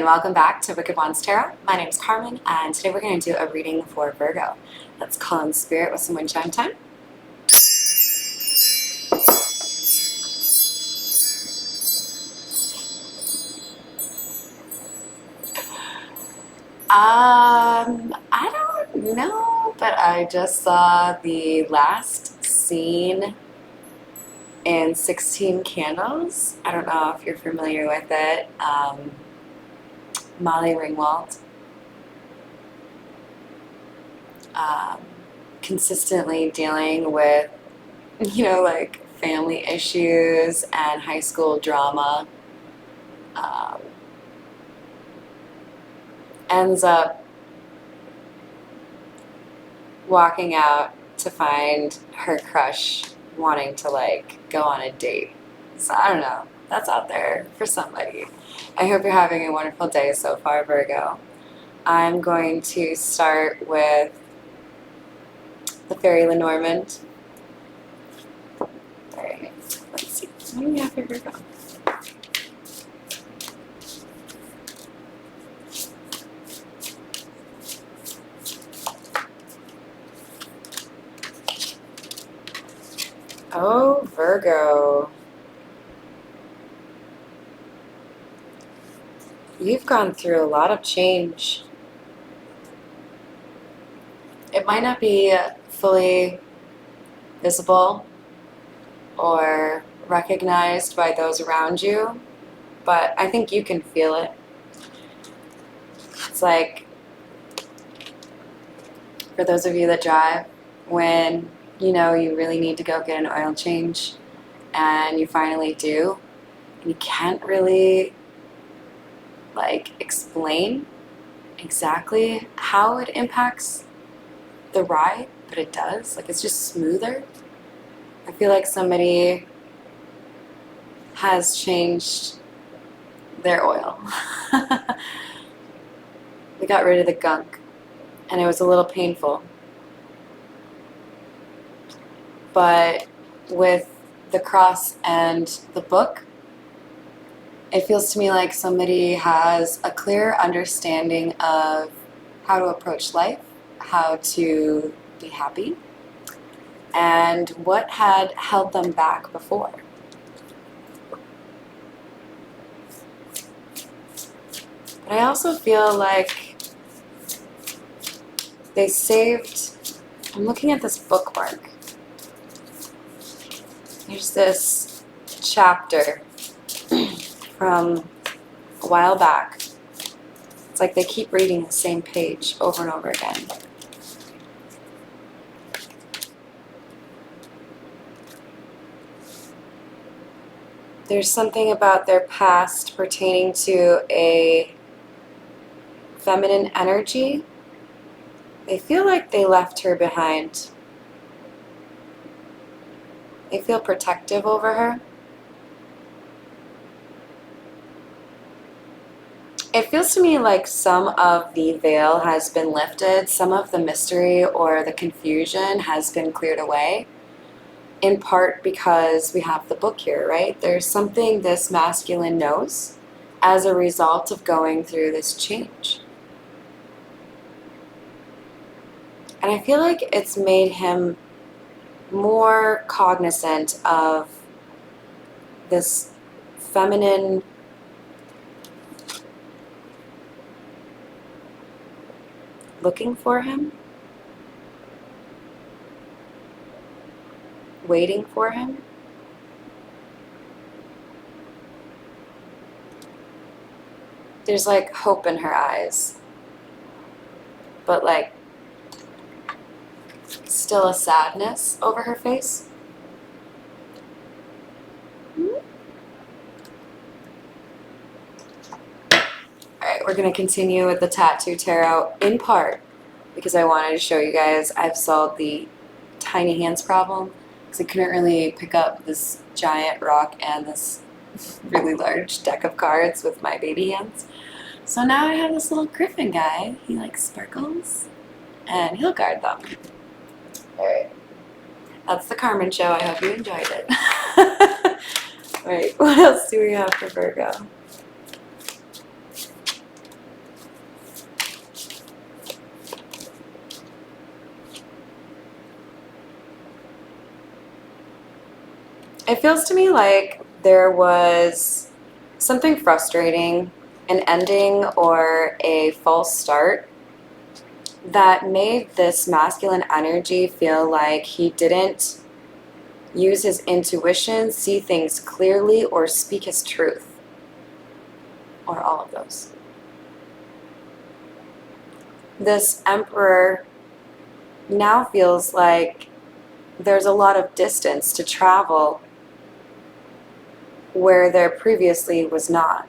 welcome back to Wicked Wands Tarot. My name is Carmen, and today we're going to do a reading for Virgo. Let's call in spirit with some wind chime time. I don't know, but I just saw the last scene in 16 Candles. I don't know if you're familiar with it. Molly Ringwald consistently dealing with, like family issues and high school drama. Ends up walking out to find her crush wanting to go on a date. So I don't know. That's out there for somebody. I hope you're having a wonderful day so far, Virgo. I'm going to start with the Fairy Lenormand. Alright, let's see. What do we have for Virgo? Oh, Virgo. You've gone through a lot of change. It might not be fully visible or recognized by those around you, but I think you can feel it. It's like, for those of you that drive, when you really need to go get an oil change and you finally do, and you can't really explain exactly how it impacts the ride, but it does. It's just smoother. I feel like somebody has changed their oil. They got rid of the gunk, and it was a little painful. But with the cross and the book, it feels to me like somebody has a clear understanding of how to approach life, how to be happy, and what had held them back before. But I also feel like they saved, I'm looking at this bookmark. There's this chapter from a while back. It's like they keep reading the same page over and over again. There's something about their past pertaining to a feminine energy. They feel like they left her behind. They feel protective over her. It feels to me like some of the veil has been lifted, some of the mystery or the confusion has been cleared away, in part because we have the book here, right? There's something this masculine knows as a result of going through this change. And I feel like it's made him more cognizant of this feminine looking for him, waiting for him. There's hope in her eyes, but still a sadness over her face. Alright, we're going to continue with the Tattoo Tarot, in part because I wanted to show you guys I've solved the tiny hands problem, because I couldn't really pick up this giant rock and this really large deck of cards with my baby hands. So now I have this little griffin guy. He likes sparkles, and he'll guard them. Alright, that's the Carmen show. I hope you enjoyed it. Alright, what else do we have for Virgo? It feels to me like there was something frustrating, an ending or a false start that made this masculine energy feel like he didn't use his intuition, see things clearly, or speak his truth. Or all of those. This emperor now feels like there's a lot of distance to travel where there previously was not.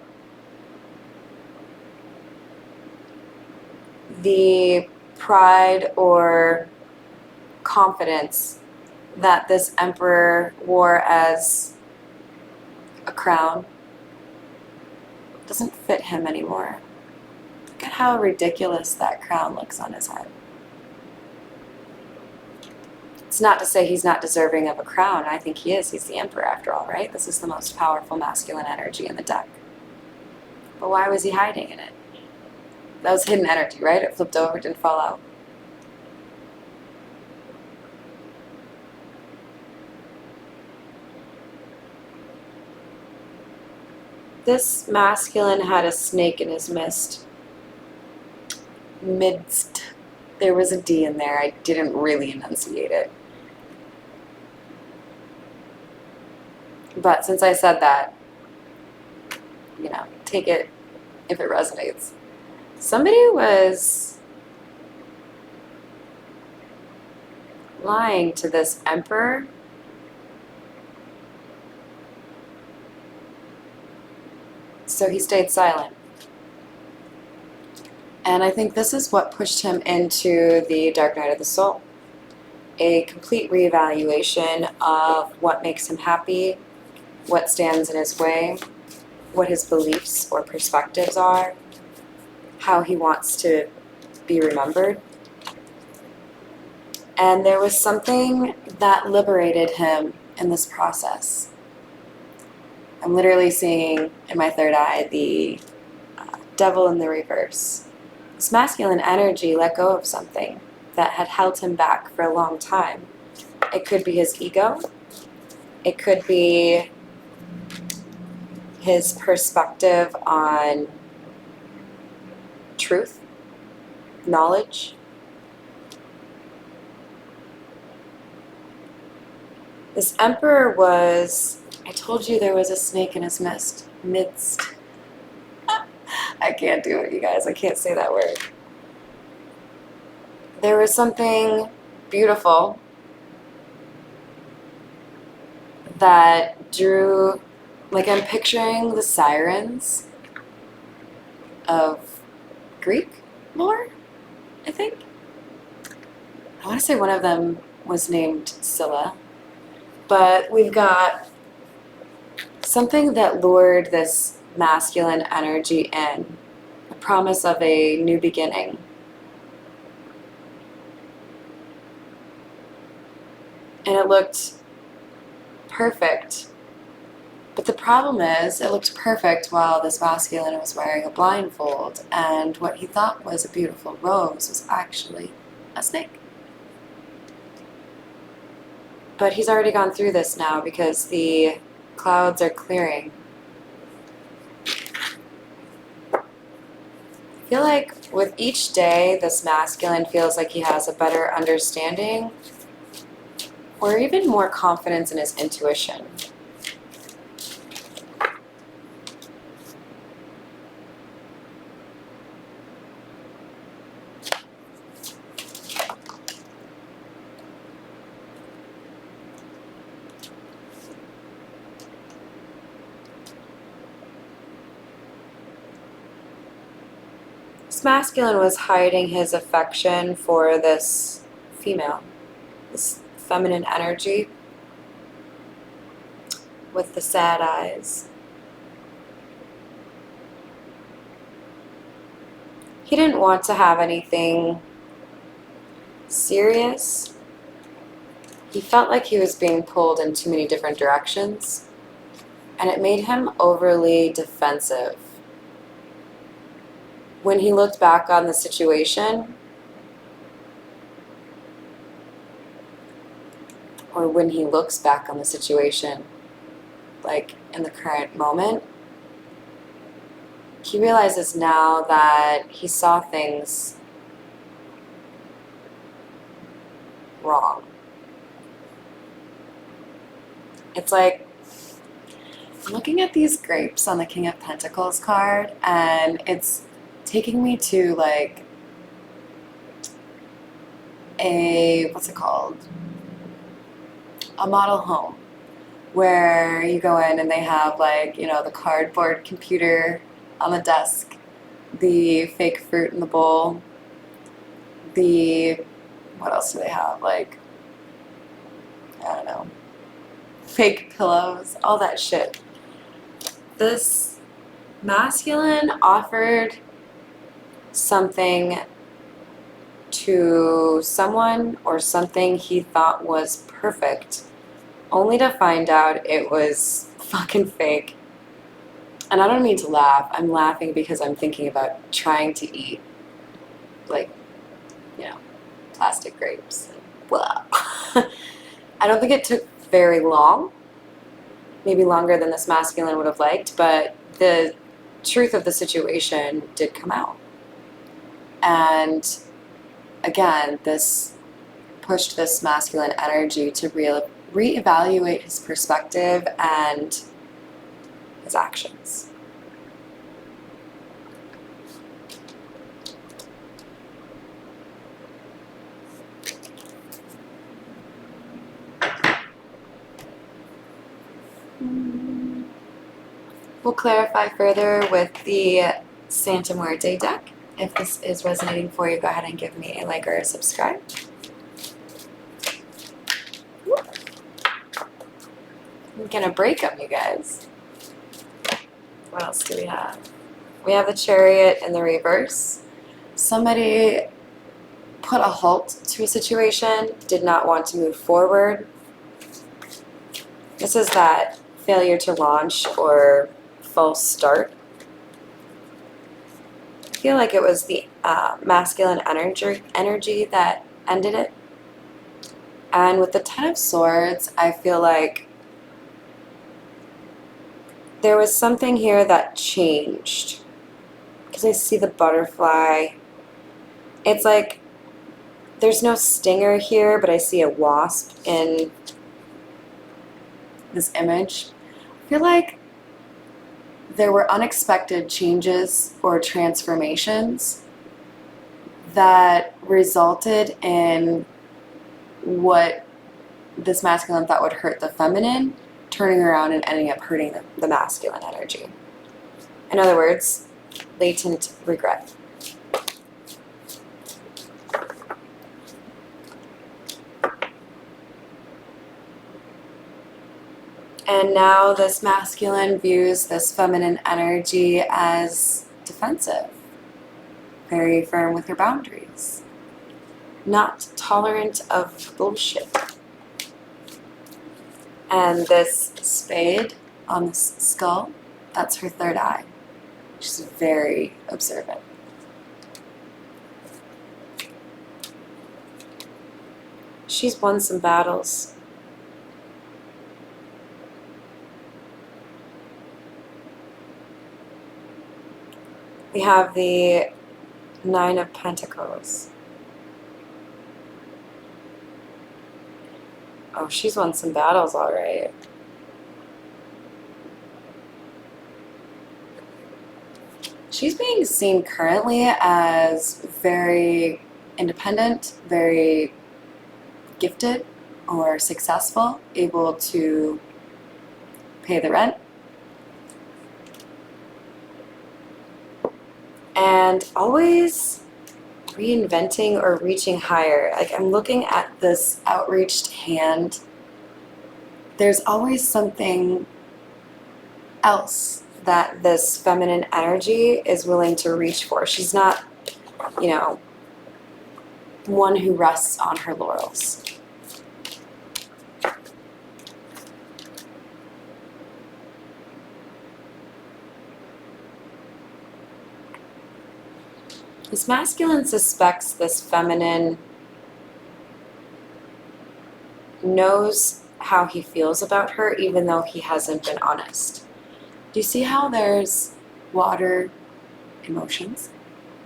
The pride or confidence that this emperor wore as a crown doesn't fit him anymore. Look at how ridiculous that crown looks on his head. It's not to say he's not deserving of a crown. I think he is. He's the emperor after all, right? This is the most powerful masculine energy in the deck. But why was he hiding in it? That was hidden energy, right? It flipped over, didn't fall out. This masculine had a snake in his midst. There was a D in there. I didn't really enunciate it. But since I said that, take it if it resonates. Somebody was lying to this emperor. So he stayed silent. And I think this is what pushed him into the dark night of the soul. A complete reevaluation of what makes him happy, what stands in his way, what his beliefs or perspectives are, how he wants to be remembered. And there was something that liberated him in this process. I'm literally seeing in my third eye the devil in the reverse. This masculine energy let go of something that had held him back for a long time. It could be his ego. It could be his perspective on truth, knowledge. This emperor was, I told you there was a snake in his midst. I can't do it, you guys. I can't say that word. There was something beautiful that drew, like I'm picturing the sirens of Greek lore, I think. I want to say one of them was named Scylla. But we've got something that lured this masculine energy in, the promise of a new beginning. And it looked perfect. But the problem is, it looked perfect while this masculine was wearing a blindfold, and what he thought was a beautiful rose was actually a snake. But he's already gone through this now because the clouds are clearing. I feel like with each day, this masculine feels like he has a better understanding or even more confidence in his intuition. This masculine was hiding his affection for this female, this feminine energy with the sad eyes. He didn't want to have anything serious. He felt like he was being pulled in too many different directions, and it made him overly defensive. When he looked back on the situation, or when he looks back on the situation, like in the current moment, he realizes now that he saw things wrong. It's like, I'm looking at these grapes on the King of Pentacles card, and it's taking me to like what's it called? A model home where you go in and they have like, you know, the cardboard computer on the desk, the fake fruit in the bowl, what else do they have? Like, I don't know, fake pillows, all that shit. This masculine offered something to someone or something he thought was perfect, only to find out it was fucking fake. And I don't mean to laugh. I'm laughing because I'm thinking about trying to eat, like, you know, plastic grapes. Blah. I don't think it took very long, maybe longer than this masculine would have liked, but the truth of the situation did come out. And again, this pushed this masculine energy to reevaluate his perspective and his actions. We'll clarify further with the Santa Muerte deck. If this is resonating for you, go ahead and give me a like or a subscribe. I'm gonna break them, you guys. What else do we have? We have the Chariot in the reverse. Somebody put a halt to a situation, did not want to move forward. This is that failure to launch or false start. I feel like it was the masculine energy that ended it. And with the Ten of Swords, I feel like there was something here that changed. Because I see the butterfly. It's like there's no stinger here, but I see a wasp in this image. I feel like there were unexpected changes or transformations that resulted in what this masculine thought would hurt the feminine, turning around and ending up hurting the masculine energy. In other words, latent regret. And now this masculine views this feminine energy as defensive, very firm with her boundaries, not tolerant of bullshit. And this spade on the skull, that's her third eye. She's very observant. She's won some battles. We have the Nine of Pentacles. Oh, she's won some battles, all right. She's being seen currently as very independent, very gifted or successful, able to pay the rent, and always reinventing or reaching higher. Like, I'm looking at this outreached hand. There's always something else that this feminine energy is willing to reach for. She's not, you know, one who rests on her laurels. This masculine suspects this feminine knows how he feels about her, even though he hasn't been honest. Do you see how there's water emotions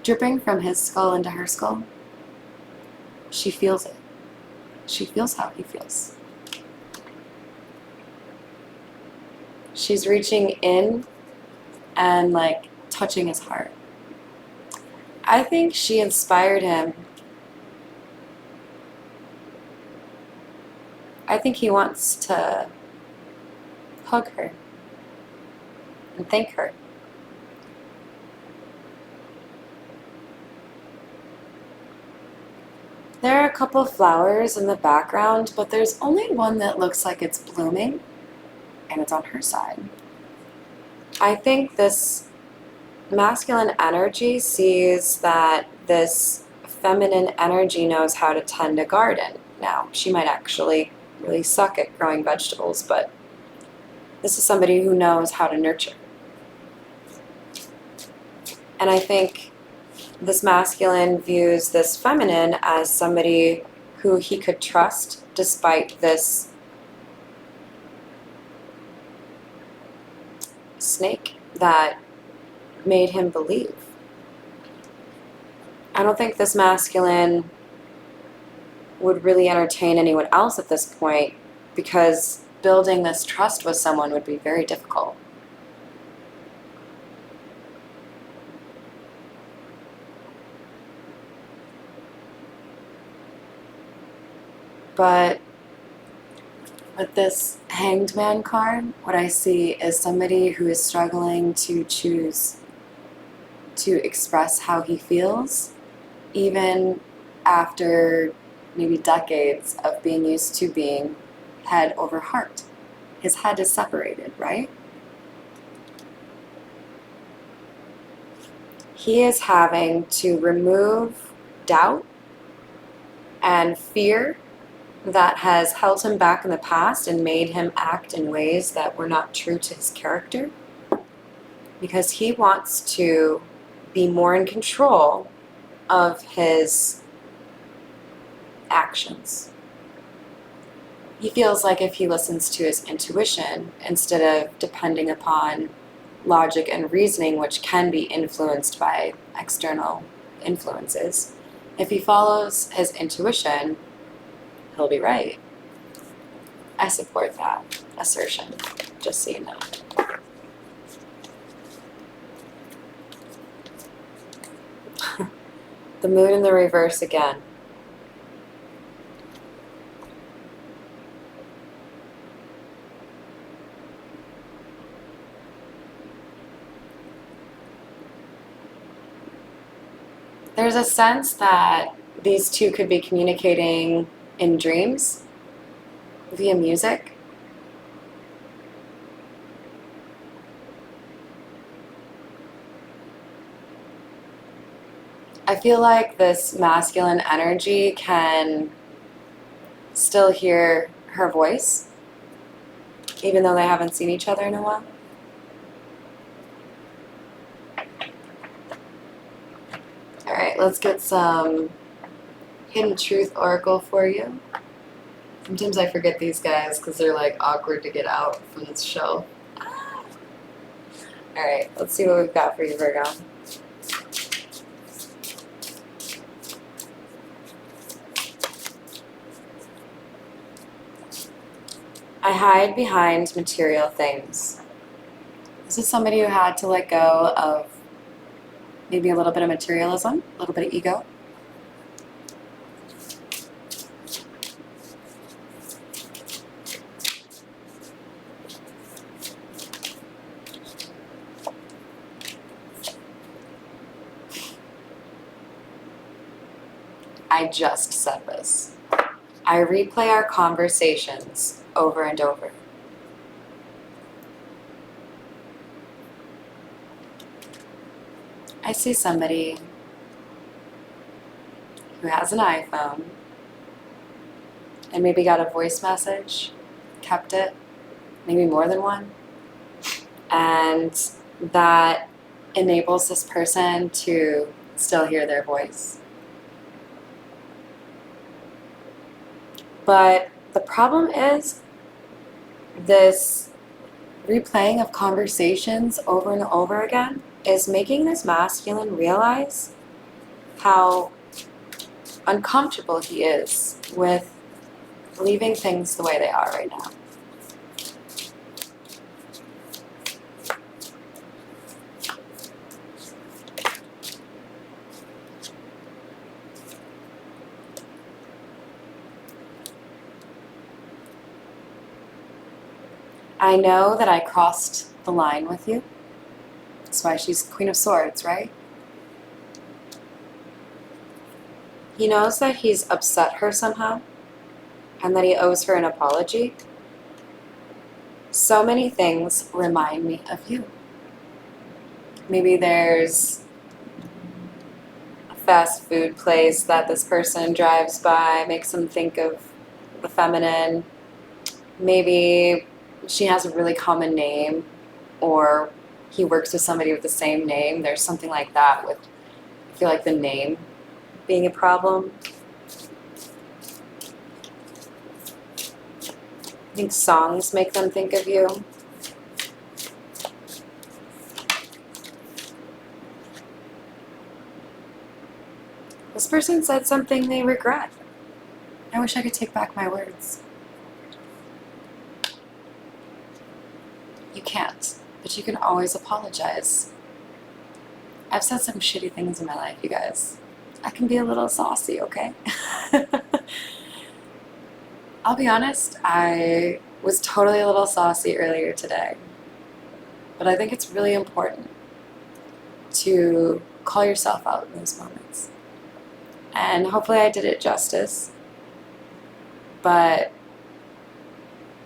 dripping from his skull into her skull? She feels it. She feels how he feels. She's reaching in and like touching his heart. I think she inspired him. I think he wants to hug her and thank her. There are a couple of flowers in the background, but there's only one that looks like it's blooming, and it's on her side. I think this masculine energy sees that this feminine energy knows how to tend a garden. Now, she might actually really suck at growing vegetables, but this is somebody who knows how to nurture. And I think this masculine views this feminine as somebody who he could trust despite this snake that made him believe. I don't think this masculine would really entertain anyone else at this point, because building this trust with someone would be very difficult. But with this Hanged Man card, what I see is somebody who is struggling to choose to express how he feels, even after maybe decades of being used to being head over heart. His head is separated, right? He is having to remove doubt and fear that has held him back in the past and made him act in ways that were not true to his character, because he wants to be more in control of his actions. He feels like if he listens to his intuition instead of depending upon logic and reasoning, which can be influenced by external influences, if he follows his intuition, he'll be right. I support that assertion, just so you know. The moon in the reverse again. There's a sense that these two could be communicating in dreams via music. I feel like this masculine energy can still hear her voice, even though they haven't seen each other in a while. All right, let's get some Hidden Truth Oracle for you. Sometimes I forget these guys because they're like awkward to get out from this show. All right, let's see what we've got for you, Virgo. I hide behind material things. This is somebody who had to let go of maybe a little bit of materialism, a little bit of ego. I just said this. I replay our conversations over and over. I see somebody who has an iPhone and maybe got a voice message, kept it, maybe more than one, and that enables this person to still hear their voice. But the problem is this replaying of conversations over and over again is making this masculine realize how uncomfortable he is with leaving things the way they are right now. I know that I crossed the line with you. That's why she's Queen of Swords, right? He knows that he's upset her somehow and that he owes her an apology. So many things remind me of you. Maybe there's a fast food place that this person drives by, makes them think of the feminine. Maybe she has a really common name, or he works with somebody with the same name. There's something like that with, I feel like, the name being a problem. I think songs make them think of you. This person said something they regret. I wish I could take back my words. You can't, but you can always apologize. I've said some shitty things in my life, you guys. I can be a little saucy, okay? I'll be honest, I was totally a little saucy earlier today. But I think it's really important to call yourself out in those moments. And hopefully I did it justice. But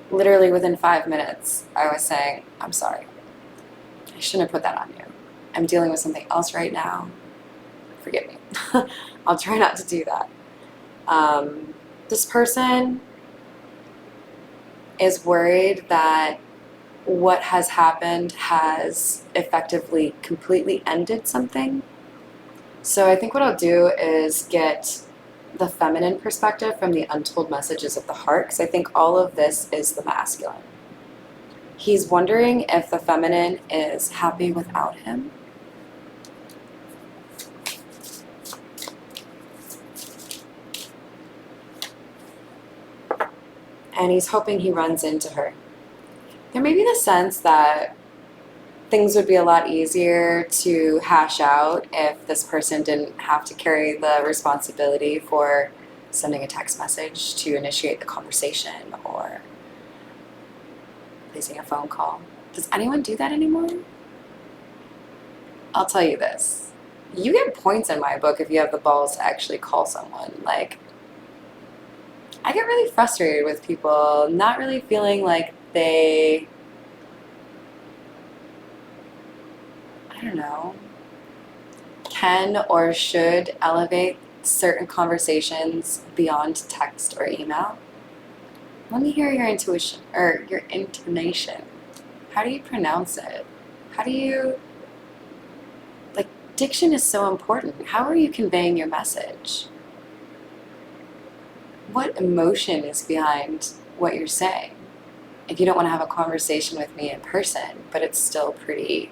literally within 5 minutes, I was saying, I'm sorry. I shouldn't have put that on you. I'm dealing with something else right now. Forgive me. I'll try not to do that. This person is worried that what has happened has effectively completely ended something. So I think what I'll do is get the feminine perspective from the untold messages of the heart, because I think all of this is the masculine. He's wondering if the feminine is happy without him. And he's hoping he runs into her. There may be the sense that things would be a lot easier to hash out if this person didn't have to carry the responsibility for sending a text message to initiate the conversation or placing a phone call. Does anyone do that anymore? I'll tell you this. You get points in my book if you have the balls to actually call someone. Like, I get really frustrated with people not really feeling like they, I don't know, can or should elevate certain conversations beyond text or email. Let me hear your intuition, or your intonation. How do you pronounce it? How do you, like, diction is so important. How are you conveying your message? What emotion is behind what you're saying? If you don't want to have a conversation with me in person, but it's still pretty,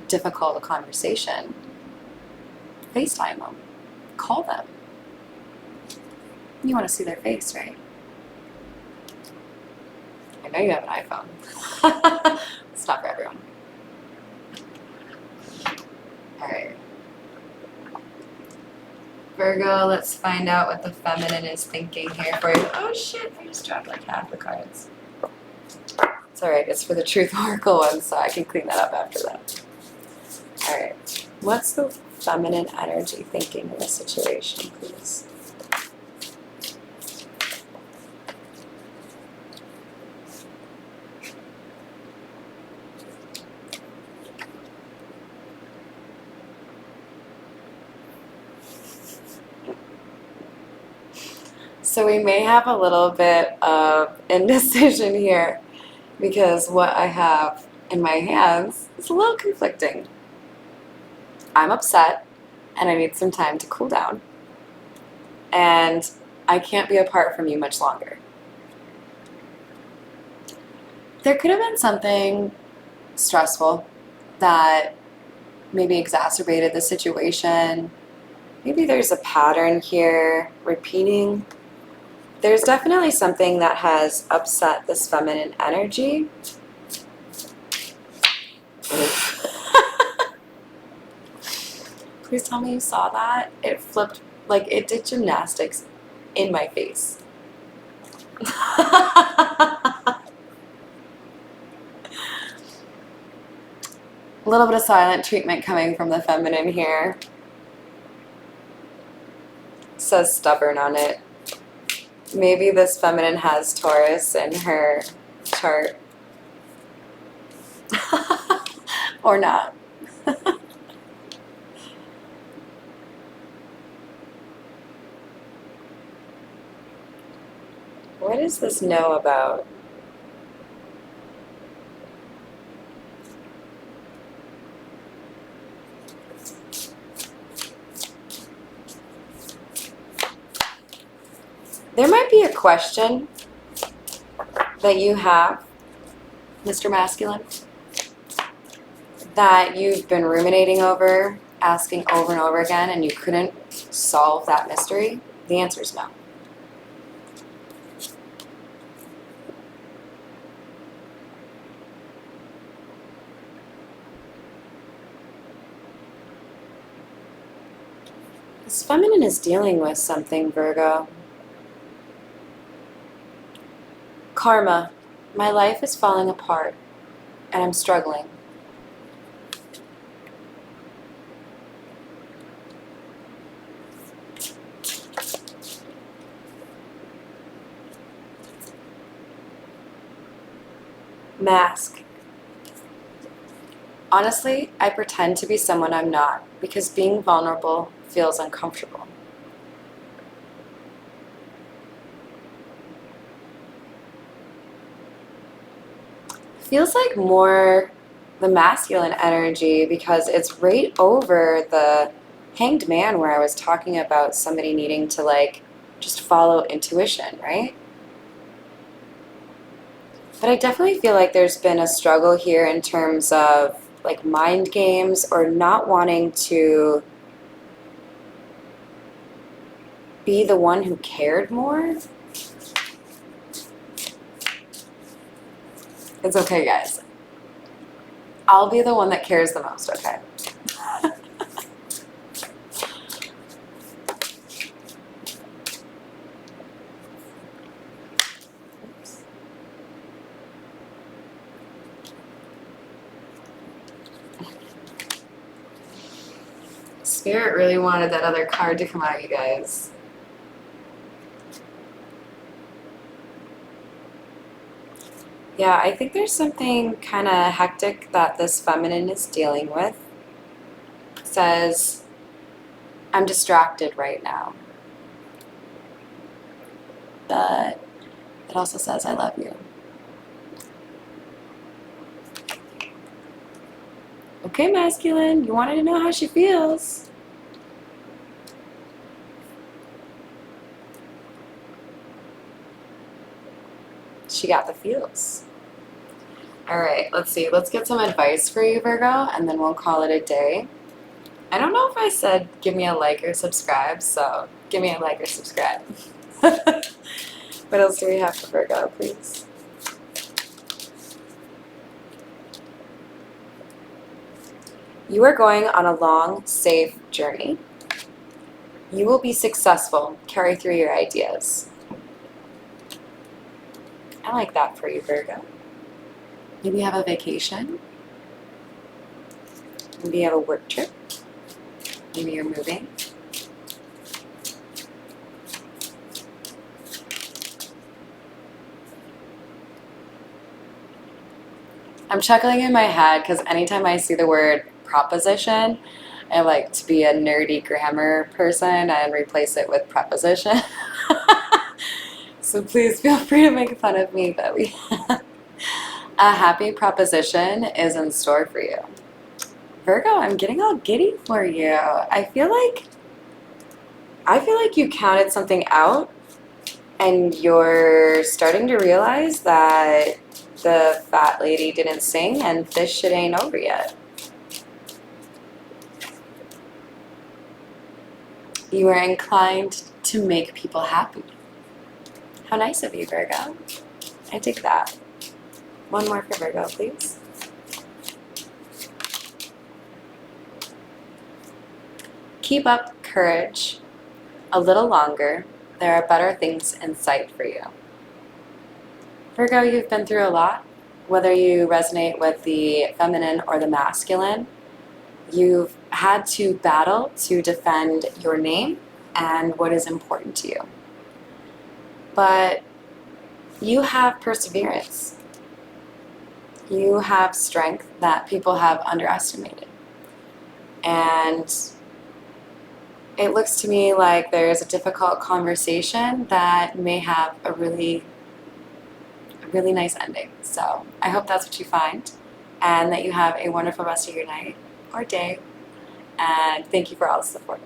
difficult a conversation, FaceTime them. Call them. You want to see their face, right? I know you have an iPhone. It's not for everyone. All right. Virgo, let's find out what the feminine is thinking here for you. Oh shit, I just dropped like half the cards. It's alright, it's for the Truth Oracle one, so I can clean that up after that. Alright, what's the feminine energy thinking in this situation, please? So we may have a little bit of indecision here because what I have in my hands is a little conflicting. I'm upset and I need some time to cool down. And I can't be apart from you much longer. there could have been something stressful that maybe exacerbated the situation. Maybe there's a pattern here repeating. There's definitely something that has upset this feminine energy. Please tell me you saw that. It flipped, like it did gymnastics in my face. A little bit of silent treatment coming from the feminine here. It says stubborn on it. Maybe this feminine has Taurus in her chart. Or not. What does this know about? There might be a question that you have, Mr. Masculine, that you've been ruminating over, asking over and over again, and you couldn't solve that mystery. The answer is no. This feminine is dealing with something, Virgo. Karma. My life is falling apart, and I'm struggling. Mask. Honestly, I pretend to be someone I'm not because being vulnerable feels uncomfortable. Feels like more the masculine energy because it's right over the Hanged Man where I was talking about somebody needing to like just follow intuition, right? But I definitely feel like there's been a struggle here in terms of like mind games or not wanting to be the one who cared more. It's okay, guys. I'll be the one that cares the most, okay? Spirit really wanted that other card to come out, you guys. Yeah, I think there's something kind of hectic that this feminine is dealing with. It says, I'm distracted right now. But it also says, I love you. Okay, masculine, you wanted to know how she feels. She got the feels. All right, let's see. Let's get some advice for you, Virgo, and then we'll call it a day. I don't know if I said give me a like or subscribe, so give me a like or subscribe. What else do we have for Virgo, please? You are going on a long, safe journey. You will be successful. Carry through your ideas. I like that for you, Virgo. Maybe you have a vacation. Maybe you have a work trip. Maybe you're moving. I'm chuckling in my head because anytime I see the word proposition, I like to be a nerdy grammar person and replace it with preposition. So please feel free to make fun of me, but a happy proposition is in store for you. Virgo, I'm getting all giddy for you. I feel like you counted something out and you're starting to realize that the fat lady didn't sing, and this shit ain't over yet. You are inclined to make people happy. How nice of you, Virgo. I take that. One more for Virgo, please. Keep up courage a little longer. There are better things in sight for you. Virgo, you've been through a lot. Whether you resonate with the feminine or the masculine, you've had to battle to defend your name and what is important to you. But you have perseverance. You have strength that people have underestimated. And it looks to me like there's a difficult conversation that may have a really nice ending. So I hope that's what you find, and that you have a wonderful rest of your night or day. And thank you for all the support.